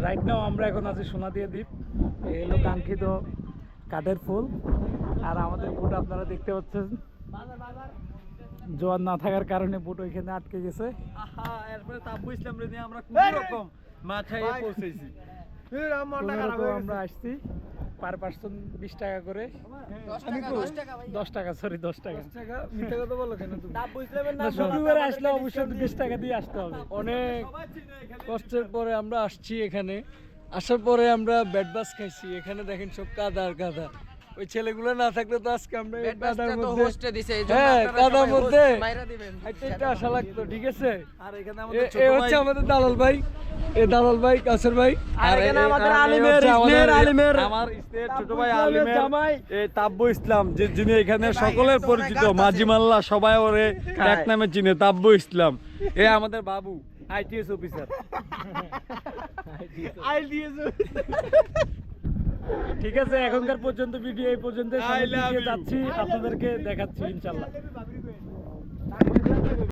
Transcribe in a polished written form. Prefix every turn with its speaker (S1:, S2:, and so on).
S1: Right now আমরা এখন আছি সোনাদিয়া দ্বীপ। এই হলো কাঙ্ক্ষিত কাঠের ফুল। আর আমাদের বোট আপনারা দেখতে পাচ্ছেন জোয়ার না থাকার কারণে বোট ওইখানে আটকে গেছে।
S2: এরপরে তাব্বু ইসলাম রে নিয়ে আমরা কোন রকম মাথায় পৌঁছেছি।
S1: আমরা আসছি পার পার্সন 20 টাকা করে, 10 টাকা সরি 10 টাকা।
S2: মিথ্যা কথা বলো কেন তুমি? তাব্বু ইসলামের
S1: না, শুক্রবারে আসলে অবশ্যই 20 টাকা দিয়ে আসতে হবে।
S3: অনেক কষ্টের পরে আমরা আসছি এখানে। আসার পরে আমরা ব্যাট বাস খাইছি। এখানে দেখেন সব কাদা আর কাদা। ওই ছেলেগুলো না থাকলে তো আজকে আমরা এই কাদার মধ্যে কাদার মধ্যে হাইটে আসা লাগতো। ঠিক আছে,
S2: আর এখানে
S3: এ
S2: আমাদের ছোট
S3: হচ্ছে
S2: ভাই,
S3: আমাদের দালাল ভাই, এ দালাল ভাই কাসের ভাই।
S2: আর এখানে আমাদের আলিমের আমার স্টেট ছোট ভাই আলিমের
S3: জামাই।
S2: এই তাব্বু ইসলাম যিনি এখানে সকলের পরিচিত, মাঝিমাল্লা সবাই ওরে এক নামে চিনে, তাব্বু ইসলাম। এ আমাদের বাবু আইটিএস অফিসার।
S1: ঠিক আছে, এখনকার পর্যন্ত ভিডিও এই পর্যন্ত যাচ্ছি, আপনাদেরকে দেখাচ্ছি ইনশাল্লাহ।